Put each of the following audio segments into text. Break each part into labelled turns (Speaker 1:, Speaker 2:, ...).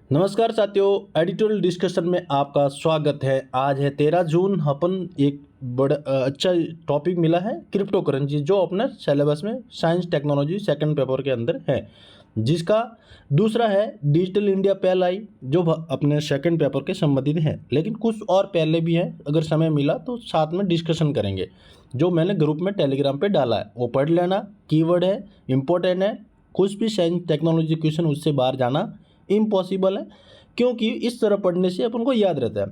Speaker 1: नमस्कार साथियों, editorial discussion में आपका स्वागत है। आज है 13 जून। अपन एक बड़ा अच्छा टॉपिक मिला है क्रिप्टो करेंसी, जो अपने सिलेबस में साइंस टेक्नोलॉजी सेकंड पेपर के अंदर है, जिसका दूसरा है डिजिटल इंडिया पहलाई, जो अपने सेकंड पेपर के संबंधित है। लेकिन कुछ और पहले भी हैं, अगर समय मिला तो साथ में डिस्कशन करेंगे। जो मैंने ग्रुप में टेलीग्राम पे डाला है वो पढ़ लेना। कीवर्ड है, इम्पोर्टेंट है। कुछ भी साइंस टेक्नोलॉजी क्वेश्चन उससे बाहर जाना इम्पॉसिबल है, क्योंकि इस तरह पढ़ने से अपन को याद रहता है।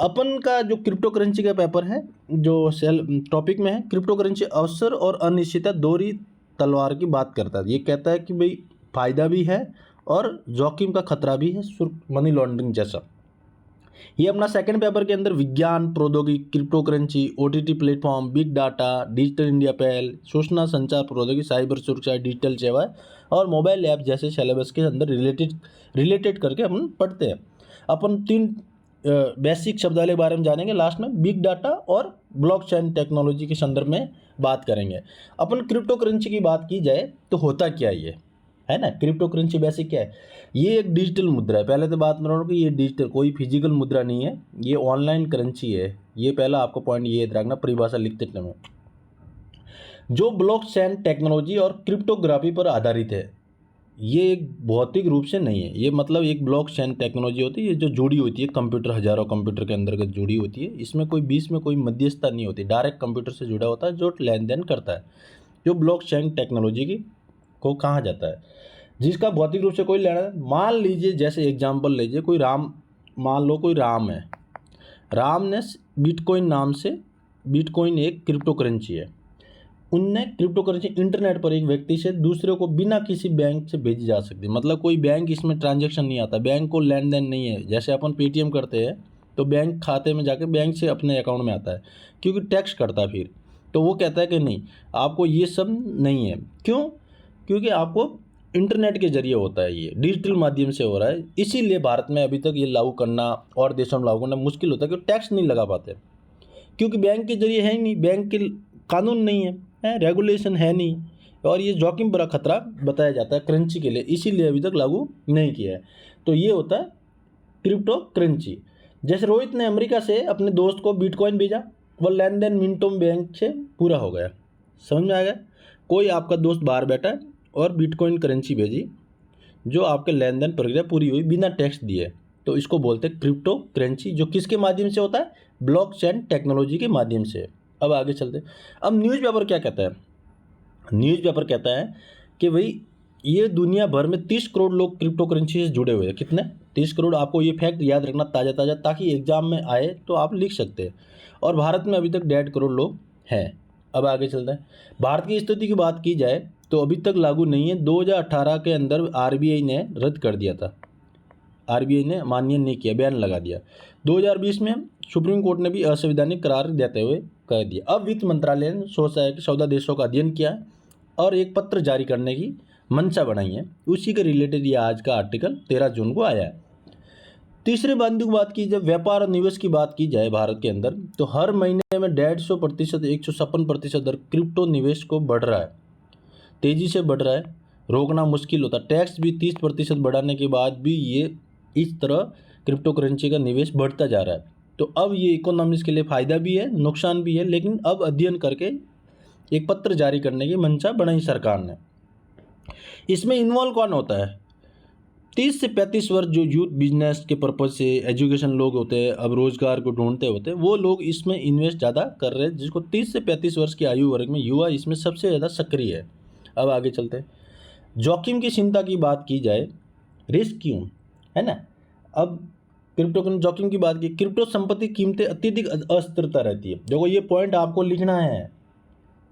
Speaker 1: अपन का जो क्रिप्टो करेंसी का पेपर है, जो सेल टॉपिक में है, क्रिप्टो करेंसी अवसर और अनिश्चितता दोहरी तलवार की बात करता है। ये कहता है कि भाई फायदा भी है और जोखिम का खतरा भी है, मनी लॉन्ड्रिंग जैसा। ये अपना सेकंड पेपर के अंदर विज्ञान, प्रौद्योगिकी, crypto currency, OTT platform, big data, digital India पहल, सूचना संचार प्रौद्योगिकी, साइबर सुरक्षा, डिजिटल सेवाएं और मोबाइल ऐप जैसे सिलेबस के अंदर रिलेटेड करके अपन पढ़ते हैं। अपन तीन बेसिक शब्दावली के बारे में जानेंगे। लास्ट में बिग डाटा और ब्लॉकचेन टेक्नोलॉजी के संदर्भ में बात करेंगे। अपन क्रिप्टो करेंसी की बात की जाए तो होता क्या ये है ना। क्रिप्टो करेंसी बेसिक क्या है? ये एक डिजिटल मुद्रा है। पहले तो बात कर रहा हूँ कि ये डिजिटल, कोई फिजिकल मुद्रा नहीं है, ये ऑनलाइन करेंसी है। ये पहला आपको पॉइंट ये याद रखना परिभाषा लिखते समय, जो ब्लॉकचेन टेक्नोलॉजी और क्रिप्टोग्राफी पर आधारित है। ये एक भौतिक रूप से नहीं है। ये मतलब एक ब्लॉकचेन टेक्नोलॉजी होती है, ये जो जुड़ी होती है कंप्यूटर, हजारों कंप्यूटर के अंतर्गत जुड़ी होती है। इसमें कोई बीच में कोई मध्यस्थता नहीं होती, डायरेक्ट कंप्यूटर से जुड़ा होता है जो लेन देन करता है, जो ब्लॉकचेन टेक्नोलॉजी की को कहा जाता है, जिसका भौतिक रूप से कोई लेना। मान लीजिए, जैसे एग्जांपल लीजिए, कोई राम, मान लो कोई राम है। राम ने बिटकॉइन नाम से, बिटकॉइन एक क्रिप्टो करेंसी है। उनने क्रिप्टो करेंसी इंटरनेट पर एक व्यक्ति से दूसरे को बिना किसी बैंक से भेजी जा सकती है। मतलब कोई बैंक इसमें ट्रांजैक्शन नहीं आता, बैंक को लेन देन नहीं है। जैसे अपन पेटीएम करते हैं तो बैंक खाते में जाके बैंक से अपने अकाउंट में आता है, क्योंकि टैक्स कटता है फिर। तो वो कहता है कि नहीं, आपको ये सब नहीं है। क्यों? क्योंकि आपको इंटरनेट के जरिए होता है, ये डिजिटल माध्यम से हो रहा है। इसीलिए भारत में अभी तक ये लागू करना और देशों में लागू करना मुश्किल होता है, क्योंकि टैक्स नहीं लगा पाते, क्योंकि बैंक के जरिए है ही नहीं, बैंक के कानून नहीं है, रेगुलेशन है नहीं, और ये जोखिम भरा खतरा बताया जाता है करेंसी के लिए, इसीलिए अभी तक लागू नहीं किया है। तो ये होता है क्रिप्टो करेंसी। जैसे रोहित ने अमेरिका से अपने दोस्त को बिटकॉइन भेजा, वो लेन देन मिनटों में बैंक से पूरा हो गया। समझ में आ गया? कोई आपका दोस्त बाहर बैठा है और बिटकॉइन करेंसी भेजी, जो आपके लेन देन प्रक्रिया पूरी हुई बिना टैक्स दिए, तो इसको बोलते हैं क्रिप्टो करेंसी, जो किसके माध्यम से होता है? ब्लॉकचेन टेक्नोलॉजी के माध्यम से। अब आगे चलते हैं। अब न्यूज़पेपर क्या कहता है? न्यूज़पेपर कहता है कि भाई ये दुनिया भर में 30 करोड़ लोग क्रिप्टो करेंसी से जुड़े हुए हैं। कितने? 30 करोड़। आपको ये फैक्ट याद रखना ताज़ा ताज़ा, ताकि एग्जाम में आए तो आप लिख सकते हैं। और भारत में अभी तक 1.5 करोड़ लोग हैं। अब आगे चलते हैं। भारत की स्थिति की बात की जाए तो अभी तक लागू नहीं है। 2018 के अंदर आरबीआई ने रद्द कर दिया था, आरबीआई ने मान्य नहीं किया, बैन लगा दिया। 2020 में सुप्रीम कोर्ट ने भी असंवैधानिक करार देते हुए कह दिया। अब वित्त मंत्रालय ने सोचा है कि 14 देशों का अध्ययन किया है और एक पत्र जारी करने की मंशा बनाई है। उसी के रिलेटेड ये आज का आर्टिकल 13 जून को आया है। तीसरे बिंदु की बात की जाए, व्यापार और निवेश की बात की जाए भारत के अंदर, तो हर महीने में 150%, 156% दर क्रिप्टो निवेश को बढ़ रहा है, तेज़ी से बढ़ रहा है। रोकना मुश्किल होता। टैक्स भी 30% बढ़ाने के बाद भी ये इस तरह क्रिप्टो करेंसी का निवेश बढ़ता जा रहा है। तो अब ये इकोनॉमिक्स के लिए फ़ायदा भी है, नुकसान भी है, लेकिन अब अध्ययन करके एक पत्र जारी करने की मंशा बनाई सरकार ने। इसमें इन्वॉल्व कौन होता है? 30 से 35 वर्ष जो यूथ बिजनेस के पर्पज़ से, एजुकेशन लोग होते हैं, अब रोज़गार को ढूंढते होते हैं, वो लोग इसमें इन्वेस्ट ज़्यादा कर रहे हैं, जिसको 30 से 35 वर्ष की आयु वर्ग में युवा इसमें सबसे ज़्यादा सक्रिय है। अब आगे चलते हैं। जोखिम की चिंता की बात की जाए, रिस्क क्यों है ना। अब क्रिप्टो जोखिम की बात की, क्रिप्टो संपत्ति कीमतें अत्यधिक अस्थिरता रहती है। देखो ये पॉइंट आपको लिखना है,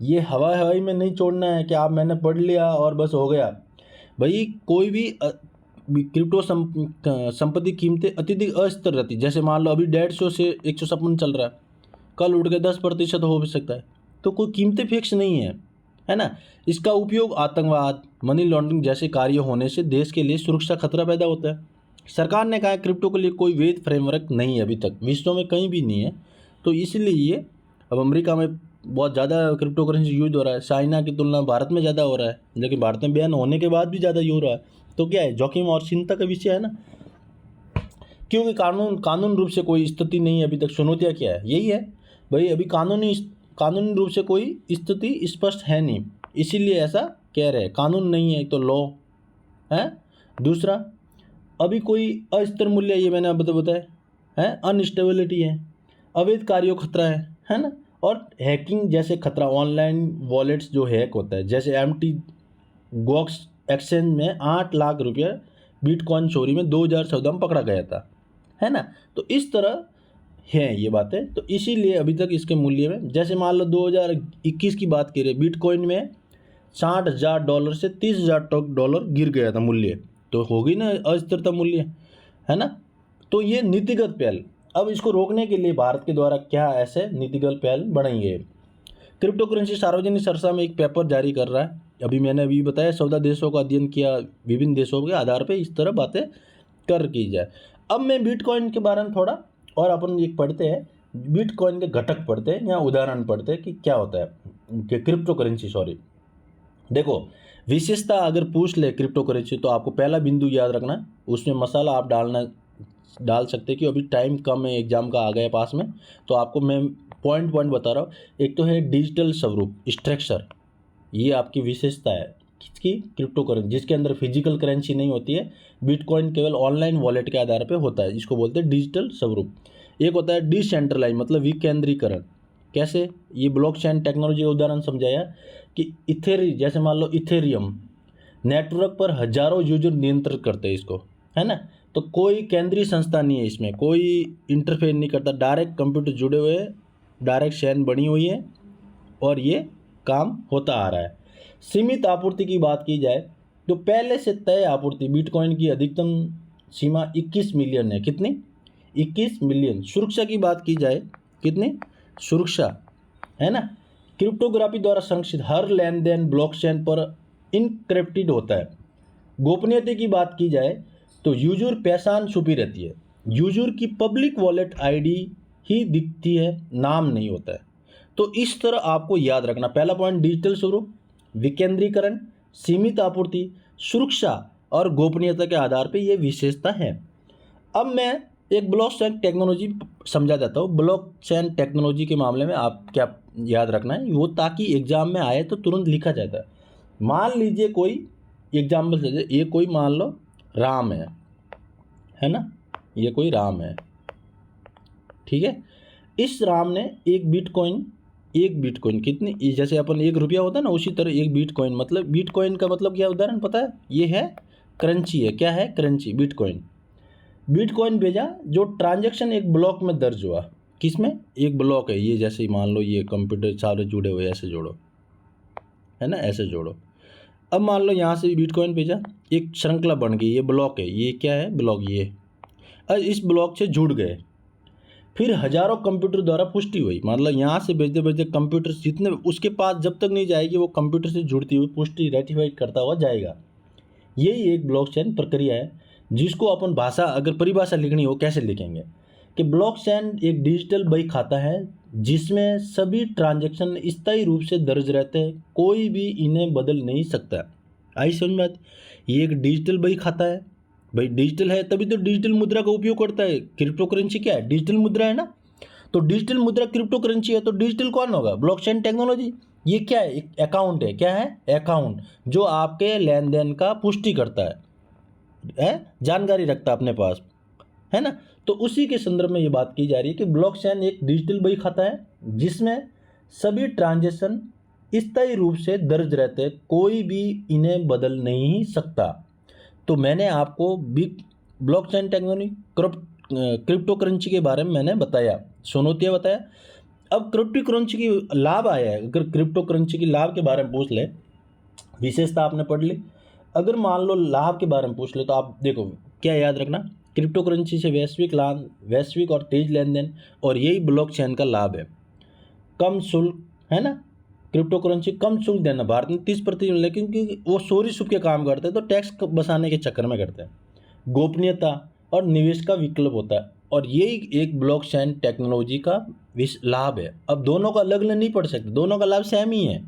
Speaker 1: ये हवाई में नहीं छोड़ना है कि आप मैंने पढ़ लिया और बस हो गया। भाई कोई भी क्रिप्टो संपत्ति कीमतें अत्यधिक अस्थिर रहती है। जैसे मान लो अभी 150 से 156 चल रहा है, कल उठ के 10% हो भी सकता है। तो कोई कीमतें फिक्स नहीं है ना। इसका उपयोग आतंकवाद, मनी लॉन्ड्रिंग जैसे कार्य होने से देश के लिए सुरक्षा खतरा पैदा होता है। सरकार ने कहा है क्रिप्टो के लिए कोई वैध फ्रेमवर्क नहीं है, अभी तक विश्व में कहीं भी नहीं है। तो इसलिए ये अब अमेरिका में बहुत ज़्यादा क्रिप्टो करेंसी यूज हो रहा है, चाइना की तुलना भारत में ज़्यादा हो रहा है, लेकिन भारत में बैन होने के बाद भी ज़्यादा यूज हो रहा है। तो क्या है, जोखिम और चिंता का विषय है ना। क्योंकि कानून रूप से कोई स्थिति नहीं है अभी तक। चुनौतियाँ क्या है, यही है भाई, अभी कानूनी रूप से कोई स्थिति स्पष्ट है नहीं, इसीलिए ऐसा कह रहे हैं। कानून नहीं है तो लॉ है। दूसरा, अभी कोई अस्थिर मूल्य, ये मैंने अब बताया है, अनस्टेबिलिटी है, अवैध कार्यों खतरा है ना, और हैकिंग जैसे खतरा, ऑनलाइन वॉलेट्स जो हैक होता है, जैसे एमटी गॉक्स एक्सचेंज में 8 लाख रुपये बिटकॉइन चोरी में 2014 में पकड़ा गया था, है ना। तो इस तरह हैं ये बातें, तो इसीलिए अभी तक इसके मूल्य में, जैसे मान लो 2021 की बात करें, बिटकॉइन में $60,000 से $30,000 गिर गया था मूल्य, तो होगी ना अस्थिरता मूल्य, है ना। तो ये नीतिगत पहल, अब इसको रोकने के लिए भारत के द्वारा क्या ऐसे नीतिगत पहल बनाई है। क्रिप्टो करेंसी सार्वजनिक चर्चा में एक पेपर जारी कर रहा है, अभी मैंने अभी बताया 14 देशों का अध्ययन किया, विभिन्न देशों के आधार पर इस तरह बातें कर की जाए। अब मैं बिटकॉइन के बारे में थोड़ा और अपन एक पढ़ते हैं, बिटकॉइन के घटक पढ़ते हैं या उदाहरण पढ़ते हैं कि क्या होता है कि क्रिप्टो करेंसी, सॉरी। देखो, विशेषता अगर पूछ ले क्रिप्टो करेंसी तो आपको पहला बिंदु याद रखना, उसमें मसाला आप डाल सकते हैं कि अभी टाइम कम है, एग्जाम का आ गया पास में, तो आपको मैं पॉइंट बता रहा हूँ। एक तो है डिजिटल स्वरूप, स्ट्रक्चर, ये आपकी विशेषता है किसकी, क्रिप्टो करेंसी, जिसके अंदर फिजिकल करेंसी नहीं होती है। बिटकॉइन केवल ऑनलाइन वॉलेट के आधार पर होता है, इसको बोलते हैं डिजिटल स्वरूप। एक होता है डिसेंट्रलाइज, मतलब विकेंद्रीकरण। कैसे, ये ब्लॉकचेन टेक्नोलॉजी का उदाहरण समझाया कि जैसे मान लो इथेरियम नेटवर्क पर हजारों यूजर नियंत्रित करते हैं इसको, है ना। तो कोई केंद्रीय संस्था नहीं है इसमें, कोई इंटरफेयर नहीं करता, डायरेक्ट कंप्यूटर जुड़े हुए हैं, डायरेक्ट चेन बनी हुई है और ये काम होता आ रहा है। सीमित आपूर्ति की बात की जाए तो पहले से तय आपूर्ति, बिटकॉइन की अधिकतम सीमा 21 मिलियन है। कितनी, 21 मिलियन। सुरक्षा की बात की जाए, कितनी सुरक्षा, है ना। क्रिप्टोग्राफी द्वारा संरक्षित, हर लेन देन ब्लॉकचेन पर इनक्रिप्टेड होता है। गोपनीयता की बात की जाए तो यूजर पहचान छुपी रहती है, यूजर की पब्लिक वॉलेट आईडी ही दिखती है, नाम नहीं होता है। तो इस तरह आपको याद रखना, पहला पॉइंट डिजिटल स्वरूप, विकेंद्रीकरण, सीमित आपूर्ति, सुरक्षा और गोपनीयता के आधार पर यह विशेषता है। अब मैं एक ब्लॉकचेन टेक्नोलॉजी समझा देता हूँ। ब्लॉकचेन टेक्नोलॉजी के मामले में आप क्या याद रखना है वो, ताकि एग्जाम में आए तो तुरंत लिखा जाता है। मान लीजिए कोई एग्जाम्पल से, ये कोई मान लो राम है ना, ये कोई राम है, ठीक है। इस राम ने एक बिटकॉइन कितनी, जैसे अपन 1 रुपया होता है ना, उसी तरह एक बिटकॉइन, मतलब बिटकॉइन का मतलब क्या उदाहरण पता है, ये है करेंसी है। क्या है, करेंसी, बिटकॉइन भेजा, जो ट्रांजैक्शन एक ब्लॉक में दर्ज हुआ। किसमें, एक ब्लॉक है ये, जैसे मान लो ये कंप्यूटर सारे जुड़े हुए, ऐसे जोड़ो, है ना, ऐसे जोड़ो। अब मान लो यहाँ से बिटकॉइन भेजा, एक श्रृंखला बन गई, ये ब्लॉक है, ये क्या है, ब्लॉक, ये। अब इस ब्लॉक से जुड़ गए, फिर हजारों कंप्यूटर द्वारा पुष्टि हुई, मतलब यहाँ से भेजते कंप्यूटर जितने उसके पास जब तक नहीं जाएगी वो कंप्यूटर से जुड़ती हुई पुष्टि रेटिफाइड करता हुआ जाएगा। यही एक ब्लॉकचेन प्रक्रिया है, जिसको अपन भाषा, अगर परिभाषा लिखनी हो कैसे लिखेंगे कि ब्लॉकचेन एक डिजिटल बही खाता है जिसमें सभी ट्रांजैक्शन स्थायी रूप से दर्ज रहते हैं, कोई भी इन्हें बदल नहीं सकता। आई समझ में बात, ये एक डिजिटल बही खाता है, भाई डिजिटल है तभी तो डिजिटल मुद्रा का उपयोग करता है। क्रिप्टो करेंसी क्या है, डिजिटल मुद्रा है ना, तो डिजिटल मुद्रा क्रिप्टो करेंसी है, तो डिजिटल कौन होगा, ब्लॉकचेन टेक्नोलॉजी। ये क्या है, एक अकाउंट है, क्या है, अकाउंट, जो आपके लेन देन का पुष्टि करता है, जानकारी रखता है अपने पास, है ना। तो उसी के संदर्भ में ये बात की जा रही है कि ब्लॉकचेन एक डिजिटल बही खाता है जिसमें सभी ट्रांजैक्शन स्थायी रूप से दर्ज रहते हैं, कोई भी इन्हें बदल नहीं सकता। तो मैंने आपको ब्लॉकचेन टेक्नोलॉजी, क्रिप्टो करेंसी के बारे में मैंने बताया, चुनौतियाँ बताया। अब क्रिप्टो करेंसी की लाभ आया है, अगर क्रिप्टो करेंसी की लाभ के बारे में पूछ ले, विशेषता आपने पढ़ ली, अगर मान लो लाभ के बारे में पूछ ले तो आप देखो क्या याद रखना, क्रिप्टो करेंसी से वैश्विक और तेज लेन देन, और यही ब्लॉकचेन का लाभ है। कम शुल्क, है ना, क्रिप्टो करेंसी कम शुल्क देना, भारत में 30%, लेकिन क्योंकि वो चोरी छुप के काम करते हैं तो टैक्स बचाने के चक्कर में करते हैं। गोपनीयता और निवेश का विकल्प होता है, और यही एक ब्लॉकचेन टेक्नोलॉजी का लाभ है। अब दोनों का अलग अलग नहीं पढ़ सकते, दोनों का लाभ सेम ही है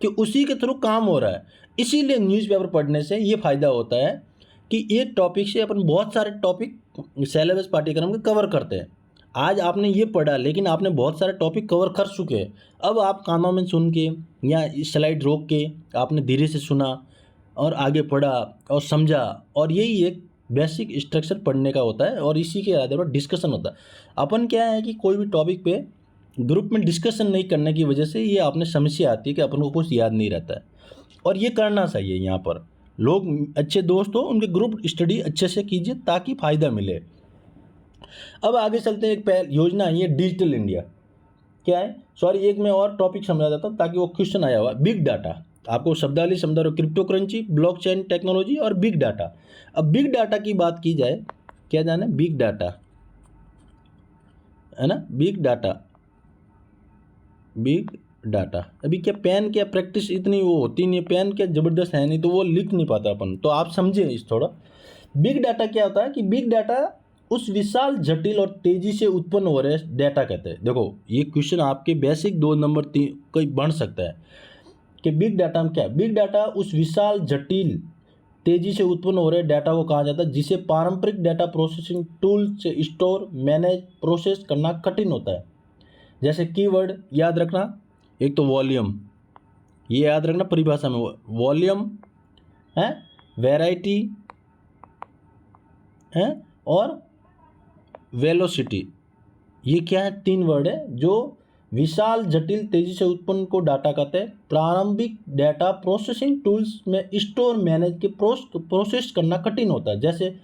Speaker 1: कि उसी के थ्रू काम हो रहा है। इसीलिए न्यूज़पेपर पढ़ने से ये फ़ायदा होता है कि एक टॉपिक से अपन बहुत सारे टॉपिक सिलेबस पाठ्यक्रम के कवर करते हैं। आज आपने ये पढ़ा, लेकिन आपने बहुत सारे टॉपिक कवर कर चुके हैं। अब आप कानों में सुन के या स्लाइड रोक के आपने धीरे से सुना और आगे पढ़ा और समझा, और यही एक बेसिक स्ट्रक्चर पढ़ने का होता है, और इसी के आधार पर डिस्कशन होता है। अपन क्या है कि कोई भी टॉपिक पे ग्रुप में डिस्कशन नहीं करने की वजह से ये आपने समस्या आती है कि अपन को कुछ याद नहीं रहता है, और ये करना चाहिए। यहाँ पर लोग अच्छे दोस्त हो, उनके ग्रुप स्टडी अच्छे से कीजिए ताकि फ़ायदा मिले। अब आगे चलते हैं। एक पहल योजना आई है डिजिटल इंडिया। क्या है, सॉरी, एक मैं और टॉपिक समझा देता हूँ ताकि वो क्वेश्चन आया हुआ। बिग डाटा, आपको शब्दावली समझा रहा हूँ, क्रिप्टो करेंसी, ब्लॉकचेन टेक्नोलॉजी और बिग डाटा। अब बिग डाटा की बात की जाए, क्या जाने, बिग डाटा है ना, बिग डाटा, बिग डाटा। अभी क्या पेन क्या प्रैक्टिस इतनी वो होती नहीं है, पेन क्या ज़बरदस्त है नहीं, तो वो लिख नहीं पाता अपन, तो आप समझे इस थोड़ा। बिग डाटा क्या होता है कि बिग डाटा उस विशाल, जटिल और तेजी से उत्पन्न हो रहे डाटा कहते हैं। देखो, ये क्वेश्चन आपके बेसिक 2 नंबर 3 कोई बन सकता है कि बिग डाटा में क्या है। बिग डाटा उस विशाल, जटिल, तेजी से उत्पन्न हो रहे डाटा को कहा जाता है जिसे पारंपरिक डाटा प्रोसेसिंग टूल से स्टोर, मैनेज, प्रोसेस करना कठिन होता है। जैसे कीवर्ड याद रखना, एक तो वॉल्यूम, ये याद रखना परिभाषा में, वॉल्यूम है, वैरायटी है और वेलोसिटी। ये क्या है, 3 वर्ड है जो विशाल, जटिल, तेजी से उत्पन्न को डाटा कहते हैं। प्रारंभिक डाटा प्रोसेसिंग टूल्स में स्टोर, मैनेज के प्रोसेस करना कठिन होता है। जैसे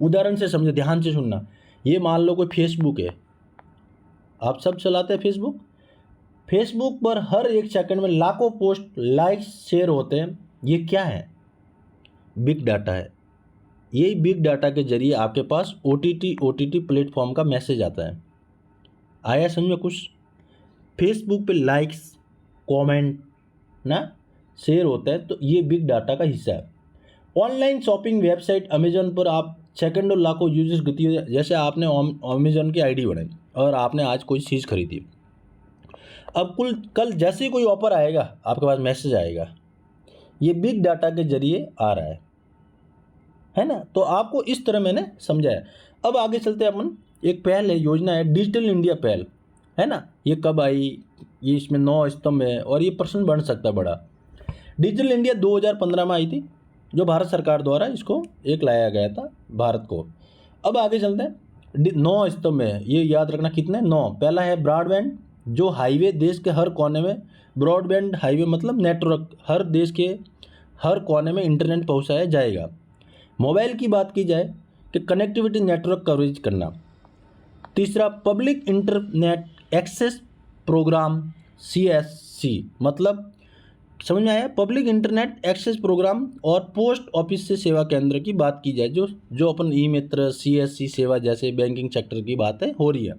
Speaker 1: उदाहरण से समझे, ध्यान से सुनना। ये मान लो कोई फेसबुक है, आप सब चलाते हैं फेसबुक। फेसबुक पर हर 1 सेकंड में लाखों पोस्ट, लाइक्स, शेयर होते हैं। ये क्या है, बिग डाटा है। यही बिग डाटा के जरिए आपके पास OTT प्लेटफॉर्म का मैसेज आता है। आया समझ में कुछ। फेसबुक पे लाइक्स, कमेंट ना, शेयर होता है, तो ये बिग डाटा का हिस्सा है। ऑनलाइन शॉपिंग वेबसाइट अमेजन पर आप सेकंडों लाखों यूजर्स गति, जैसे आपने अमेजन की आईडी बनाई और आपने आज कोई चीज़ खरीदी, अब कल जैसे ही कोई ऑफर आएगा आपके पास मैसेज आएगा, ये बिग डाटा के जरिए आ रहा है ना। तो आपको इस तरह मैंने समझाया। अब आगे चलते हैं अपन। एक पहल है, योजना है डिजिटल इंडिया पहल, है ना। ये कब आई, ये इसमें 9 स्तंभ है और ये प्रश्न बन सकता है बड़ा। डिजिटल इंडिया 2015 में आई थी, जो भारत सरकार द्वारा इसको एक लाया गया था भारत को। अब आगे चलते हैं। 9 स्तंभ है, ये याद रखना कितने, 9। पहला है ब्रॉडबैंड, जो हाईवे, देश के हर कोने में, ब्रॉडबैंड हाईवे मतलब नेटवर्क, हर देश के हर कोने में इंटरनेट पहुंचाया जाएगा। मोबाइल की बात की जाए कि कनेक्टिविटी नेटवर्क कवरेज करना। तीसरा public internet access programme, CSC मतलब समझ में आया, पब्लिक इंटरनेट एक्सेस प्रोग्राम। और पोस्ट ऑफिस से सेवा केंद्र की बात की जाए, जो अपन ई मित्र, CSC सेवा जैसे बैंकिंग सेक्टर की बात है हो रही है।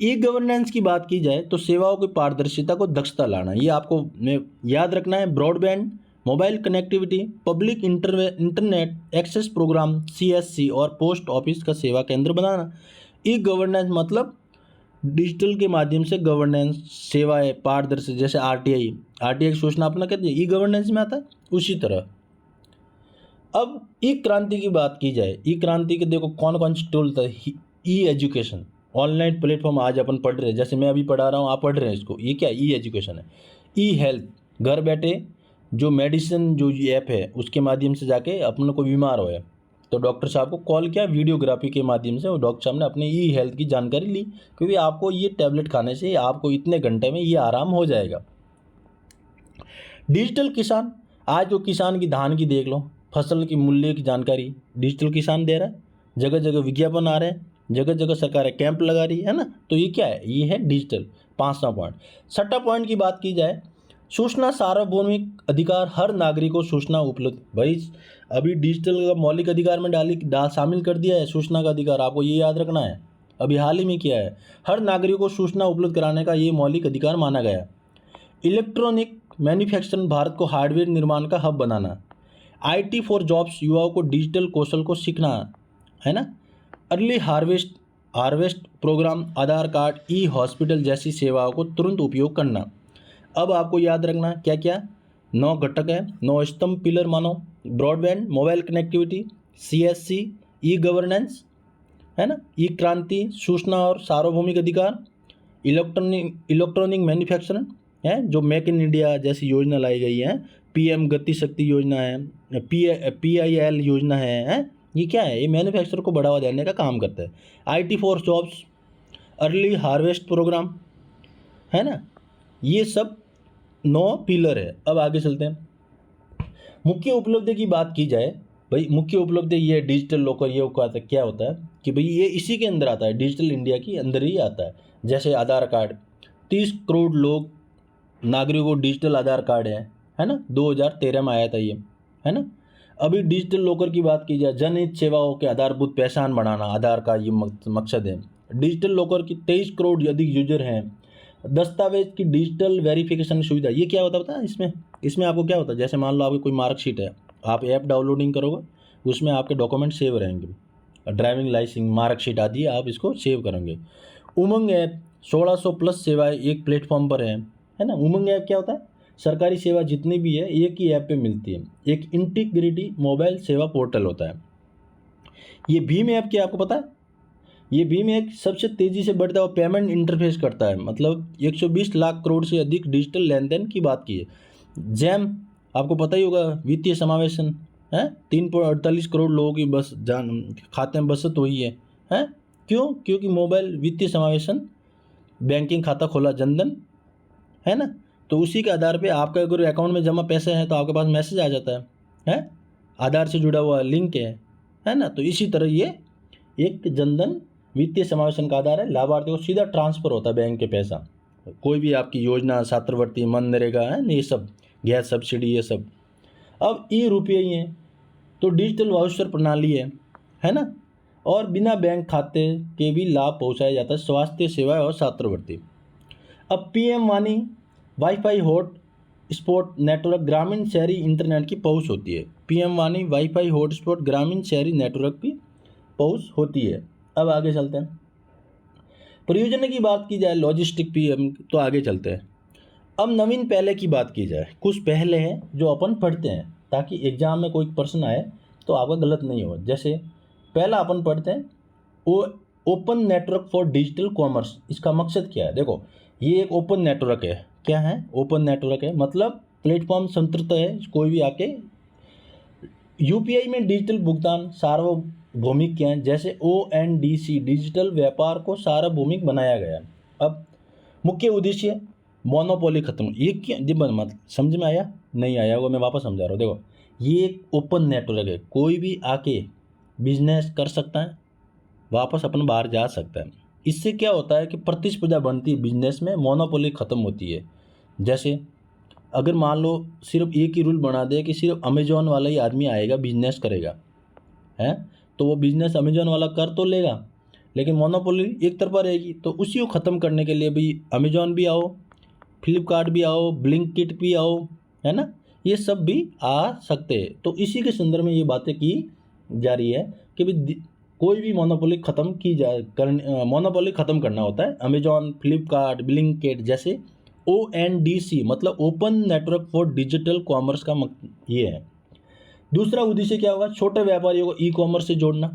Speaker 1: ई गवर्नेंस की बात की जाए तो सेवाओं की पारदर्शिता को दक्षता लाना, ये आपको याद रखना है। Broadband, mobile connectivity, public internet access programme, CSC और पोस्ट ऑफिस का सेवा केंद्र बनाना। ई गवर्नेंस मतलब डिजिटल के माध्यम से गवर्नेंस, सेवाएं पारदर्शी, जैसे RTI सूचना अपना कहते हैं, ई गवर्नेंस में आता है उसी तरह। अब ई क्रांति की बात की जाए, ई क्रांति के देखो कौन कौन से टूल था। ई एजुकेशन, ऑनलाइन प्लेटफॉर्म आज अपन पढ़ रहे हैं, जैसे मैं अभी पढ़ा रहा हूँ, आप पढ़ रहे हैं इसको, ये क्या ई एजुकेशन है। ई हेल्थ, घर बैठे जो मेडिसिन जो ऐप है उसके माध्यम से जाके अपन को बीमार हो तो डॉक्टर साहब को कॉल किया, वीडियोग्राफी के माध्यम से, और डॉक्टर साहब ने अपने ई हेल्थ की जानकारी ली, क्योंकि आपको ये टैबलेट खाने से आपको इतने घंटे में ये आराम हो जाएगा। डिजिटल किसान, आज जो किसान की धान की देख लो, फसल की मूल्य की जानकारी डिजिटल किसान दे रहा है, जगह जगह विज्ञापन आ रहे हैं, जगह जगह सरकारें कैंप लगा रही है ना। तो ये क्या है, ये है डिजिटल। 5वां पॉइंट। 6वां पॉइंट की बात की जाए, सूचना सार्वभौमिक अधिकार, हर नागरिक को सूचना उपलब्ध। भाई अभी डिजिटल का मौलिक अधिकार में शामिल कर दिया है सूचना का अधिकार, आपको ये याद रखना है। अभी हाल ही में किया है, हर नागरिक को सूचना उपलब्ध कराने का ये मौलिक अधिकार माना गया। इलेक्ट्रॉनिक मैन्युफैक्चरिंग, भारत को हार्डवेयर निर्माण का hub banana. IT for jobs, युवाओं को डिजिटल कौशल को सीखना है ना। अर्ली हार्वेस्ट प्रोग्राम, आधार कार्ड, ई हॉस्पिटल जैसी सेवाओं को तुरंत उपयोग करना। अब आपको याद रखना क्या क्या 9 घटक है, 9 स्तंभ पिलर मानो। Broadband, mobile connectivity, CSC, e governance, है ना, ई क्रांति, सूचना और सार्वभौमिक अधिकार, इलेक्ट्रॉनिक मैन्युफैक्चरिंग है, जो मेक इन इंडिया जैसी योजना लाई गई है, PM गति शक्ति योजना है, PIL योजना है, ये क्या है, ये मैन्युफैक्चर को बढ़ावा देने का काम करता है। IT for jobs, early harvest programme, है ना, ये सब 9 पिलर है। अब आगे चलते हैं। मुख्य उपलब्धि की बात की जाए, भाई मुख्य उपलब्धि ये डिजिटल लॉकर, ये क्या होता है कि भाई ये इसी के अंदर आता है, डिजिटल इंडिया के अंदर ही आता है। जैसे आधार कार्ड, 30 करोड़ लोग नागरिकों को डिजिटल आधार कार्ड है ना, 2013 में आया था ये, है ना। अभी डिजिटल लॉकर की बात की जाए, जनहित सेवाओं के आधारभूत पहचान बढ़ाना आधार का ये मकसद है। डिजिटल लॉकर की 23 करोड़ अधिक यूजर हैं। दस्तावेज की डिजिटल वेरिफिकेशन सुविधा, ये क्या होता है इसमें आपको क्या होता है, जैसे मान लो आपकी कोई मार्कशीट है, आप ऐप डाउनलोडिंग करोगे, उसमें आपके डॉक्यूमेंट सेव रहेंगे, ड्राइविंग लाइसेंस, मार्कशीट आदि आप इसको सेव करेंगे। उमंग ऐप 1600 प्लस सेवाएं एक प्लेटफॉर्म पर है ना। उमंग ऐप क्या होता है, सरकारी सेवा जितनी भी है एक ही ऐप पे मिलती है, एक इंटीग्रेटेड मोबाइल सेवा पोर्टल होता है। ये भीम ऐप क्या आपको पता है, ये भीम एक सबसे तेज़ी से बढ़ता हुआ पेमेंट इंटरफेस करता है, मतलब 120 लाख करोड़ से अधिक डिजिटल लेन देन की बात की है। जैम आपको पता ही होगा, वित्तीय समावेशन है, 3.48 करोड़ लोगों की बस खाते में बचत हुई है। क्यों, क्योंकि मोबाइल वित्तीय समावेशन, बैंकिंग खाता खोला जनधन, है ना, तो उसी के आधार पे आपका अगर अकाउंट में जमा पैसे हैं तो आपके पास मैसेज आ जाता है, आधार से जुड़ा हुआ लिंक है ना। तो इसी तरह ये एक जनधन वित्तीय समावेशन का आधार है, लाभार्थी को सीधा ट्रांसफर होता है बैंक के पैसा, कोई भी आपकी योजना, छात्रवृत्ति, मनरेगा है, ये सब गैस सब्सिडी, ये सब। अब रुपये ही हैं, तो डिजिटल वाउचर प्रणाली है ना, और बिना बैंक खाते के भी लाभ पहुंचाया जाता है, स्वास्थ्य सेवाएं और छात्रवृत्ति। अब PM वानी वाईफाई हॉट स्पॉट नेटवर्क ग्रामीण शहरी इंटरनेट की पहुंच होती है। PM वानी वाईफाई हॉट स्पॉट ग्रामीण शहरी नेटवर्क की पहुंच होती है। अब आगे चलते हैं। परियोजना की बात की जाए, लॉजिस्टिक PM, तो आगे चलते हैं। अब नवीन पहले की बात की जाए, कुछ पहले हैं जो अपन पढ़ते हैं ताकि एग्जाम में कोई प्रश्न आए तो आपका गलत नहीं हो। जैसे पहला अपन पढ़ते हैं, open network for digital commerce. इसका मकसद क्या है, देखो ये एक ओपन नेटवर्क है। क्या है, ओपन नेटवर्क है, मतलब प्लेटफॉर्म स्वतंत्र है, कोई भी आके। UPI में डिजिटल भुगतान सार्वभौमिक क्या है, जैसे ONDC, डिजिटल व्यापार को सार्वभौमिक बनाया गया। अब मुख्य उद्देश्य, मोनोपोली खत्म। ये क्या मतलब समझ में आया, नहीं आया वो मैं वापस समझा रहा हूँ। देखो ये एक ओपन नेटवर्क है, कोई भी आके बिजनेस कर सकता है, वापस अपन बाहर जा सकता है। इससे क्या होता है कि प्रतिस्पर्धा बनती है बिजनेस में, मोनोपोली ख़त्म होती है। जैसे अगर मान लो सिर्फ एक ही रूल बना दे कि सिर्फ अमेजोन वाला ही आदमी आएगा बिजनेस करेगा, तो वो बिजनेस अमेजोन वाला कर तो लेगा, लेकिन मोनोपोली एक तरफा रहेगी। तो उसी को ख़त्म करने के लिए भी अमेजोन भी आओ, फ्लिपकार्ट भी आओ, ब्लिंकिट भी आओ, है ना, ये सब भी आ सकते हैं। तो इसी के संदर्भ में ये बातें की जा रही है कि भाई कोई भी मोनोपोली ख़त्म की जाए, मोनोपोली ख़त्म करना होता है। अमेजॉन, फ्लिपकार्ट, ब्लिंकिट जैसे ONDC मतलब open network for digital commerce का ये है। दूसरा उद्देश्य क्या होगा, छोटे व्यापारियों को E-कॉमर्स से जोड़ना,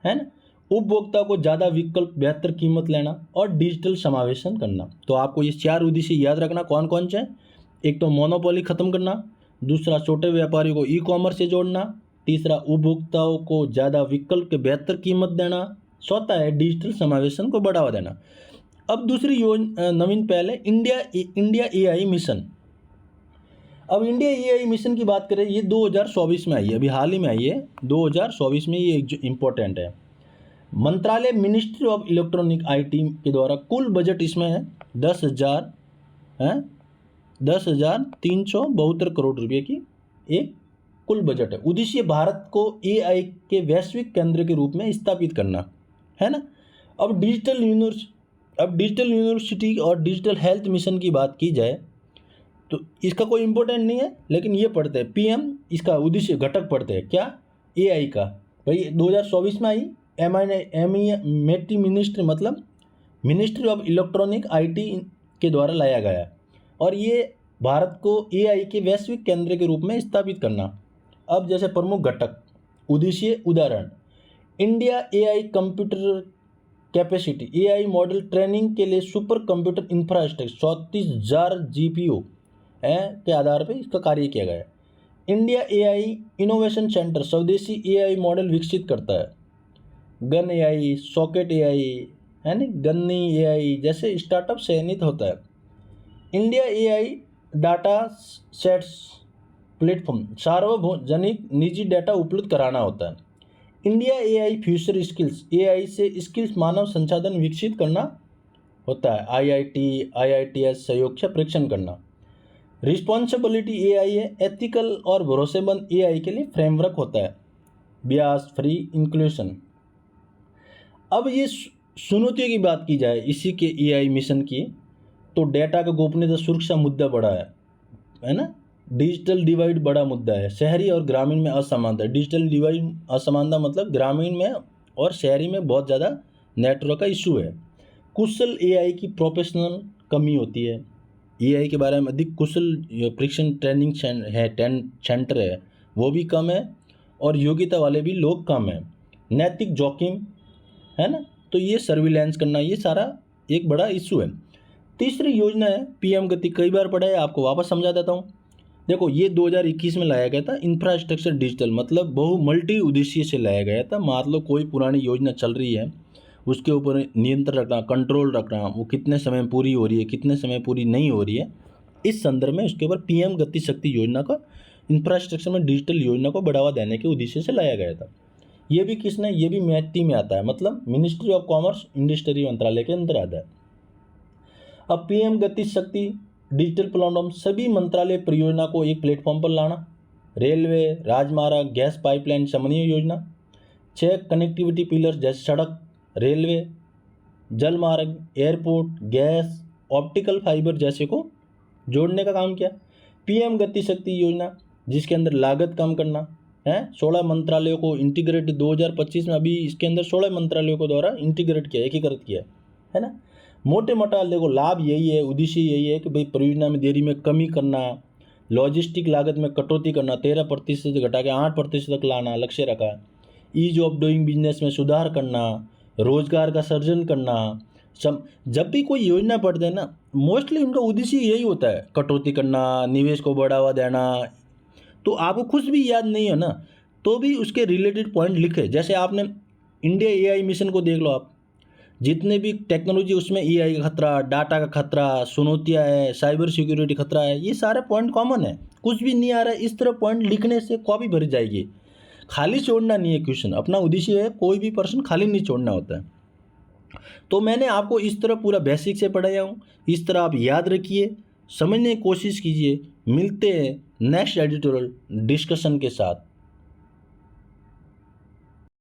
Speaker 1: है ना, उपभोक्ता को ज़्यादा विकल्प, बेहतर कीमत लेना और डिजिटल समावेशन करना। तो आपको ये 4 उद्देश्य याद रखना कौन कौन से हैं। एक तो मोनोपोली ख़त्म करना, दूसरा छोटे व्यापारियों को E-कॉमर्स से जोड़ना, तीसरा उपभोक्ताओं को ज़्यादा विकल्प के बेहतर कीमत देना, चौथा है डिजिटल समावेशन को बढ़ावा देना। अब दूसरी नवीन पहल है इंडिया AI मिशन। अब इंडिया AI मिशन की बात करें, ये 2024 में आई है, अभी हाल ही में आई है, 2024 में, ये जो इम्पोर्टेंट है। मंत्रालय, मिनिस्ट्री ऑफ इलेक्ट्रॉनिक IT के द्वारा कुल बजट इसमें है 10,372 करोड़ रुपये की एक कुल बजट है। उद्देश्य भारत को AI के वैश्विक केंद्र के रूप में स्थापित करना, है ना। अब डिजिटल यूनिवर्सिटी और डिजिटल हेल्थ मिशन की बात की जाए तो इसका कोई इम्पोर्टेंट नहीं है, लेकिन ये पढ़ते हैं PM, इसका उद्देश्य घटक पढ़ते हैं क्या, AI का। भाई 2024 में आई MET मिनिस्ट्री मतलब मिनिस्ट्री ऑफ इलेक्ट्रॉनिक IT के द्वारा लाया गया, और ये भारत को AI के वैश्विक केंद्र के रूप में स्थापित करना, अब जैसे प्रमुख घटक, उद्देश्य, उदाहरण, India AI computer capacity, AI model training के लिए सुपर कंप्यूटर इंफ्रास्ट्रक्चर 34,000 जीपीयू के आधार पर इसका कार्य किया गया है। इंडिया एआई इनोवेशन सेंटर स्वदेशी एआई मॉडल विकसित करता है। गन एआई, सॉकेट एआई है ना, गन्नी एआई जैसे स्टार्टअप चयनित होता है। India AI data sets platform, सार्वजनिक निजी डाटा उपलब्ध कराना होता है। India AI future skills, AI से स्किल्स मानव संसाधन विकसित करना होता है। आईआईटी, आईआईटीएस सहयोग से परीक्षण करना। रिस्पॉन्सिबिलिटी एआई है, एथिकल और भरोसेमंद एआई के लिए फ्रेमवर्क होता है। Beas free inclusion. अब ये चुनौतियों की बात की जाए इसी के एआई मिशन की, तो डेटा का गोपनीयता सुरक्षा मुद्दा बड़ा है ना। डिजिटल डिवाइड बड़ा मुद्दा है। शहरी और ग्रामीण में असमानता। डिजिटल डिवाइड असमानता मतलब ग्रामीण में और शहरी में बहुत ज़्यादा नेटवर्क का इशू है। कुशल एआई की प्रोफेशनल कमी होती है। एआई के बारे में अधिक कुशल प्रशिक्षण ट्रेनिंग सेंटर है वो भी कम है, और योग्यता वाले भी लोग कम हैं। नैतिक जोखिम है ना, तो ये सर्विलांस करना, ये सारा एक बड़ा इशू है। तीसरी योजना है पीएम गति, कई बार पढ़ा है, आपको वापस समझा देता हूँ। देखो ये 2021 में लाया गया था। इंफ्रास्ट्रक्चर डिजिटल मतलब बहु मल्टी उद्देश्य से लाया गया था। मान लो कोई पुरानी योजना चल रही है, उसके ऊपर नियंत्रण रखना, कंट्रोल रखना, वो कितने समय में पूरी हो रही है, कितने समय पूरी नहीं हो रही है, इस संदर्भ में उसके ऊपर पीएम गति शक्ति योजना का इंफ्रास्ट्रक्चर में डिजिटल योजना को बढ़ावा देने के उद्देश्य से लाया गया था। ये भी किसने, ये भी मैटी में आता है, मतलब मिनिस्ट्री ऑफ कॉमर्स इंडस्ट्री मंत्रालय के अंदर आता है। अब पीएम गति शक्ति डिजिटल प्लेटफॉर्म, सभी मंत्रालय परियोजना को एक प्लेटफॉर्म पर लाना। रेलवे, राजमार्ग, गैस पाइपलाइन समन्वय योजना। 6 कनेक्टिविटी पिलर्स जैसे सड़क, रेलवे, जल मार्ग, एयरपोर्ट, गैस, ऑप्टिकल फाइबर जैसे को जोड़ने का काम किया। पीएम गति शक्ति योजना जिसके अंदर लागत कम करना है। 16 मंत्रालयों को इंटीग्रेट 2025 में, अभी इसके अंदर 16 मंत्रालयों को द्वारा इंटीग्रेट किया, एकीकृत किया है ना। मोटे मोटा देखो लाभ यही है, उद्देश्य यही है कि भाई परियोजना में देरी में कमी करना, लॉजिस्टिक लागत में कटौती करना, 13% घटा के 8% तक लाना लक्ष्य रखा। ईज ऑफ डूइंग बिजनेस में सुधार करना, रोजगार का सृजन करना। जब भी कोई योजना पढ़ते हैं ना, मोस्टली उनका उद्देश्य यही होता है, कटौती करना, निवेश को बढ़ावा देना। तो आपको कुछ भी याद नहीं है ना, तो भी उसके रिलेटेड पॉइंट लिखे। जैसे आपने इंडिया एआई मिशन को देख लो, आप जितने भी टेक्नोलॉजी उसमें एआई का खतरा, डाटा का खतरा, चुनौतियाँ है, साइबर सिक्योरिटी खतरा है, ये सारे पॉइंट कॉमन है। कुछ भी नहीं आ रहा है, इस तरह पॉइंट लिखने से कॉपी भर जाएगी। खाली छोड़ना नहीं है क्वेश्चन, अपना उद्देश्य है कोई भी पर्सन खाली नहीं छोड़ना होता है। तो मैंने आपको इस तरह पूरा बेसिक से पढ़ाया हूँ, इस तरह आप याद रखिए, समझने की कोशिश कीजिए। मिलते हैं नेक्स्ट एडिटोरियल डिस्कशन के साथ।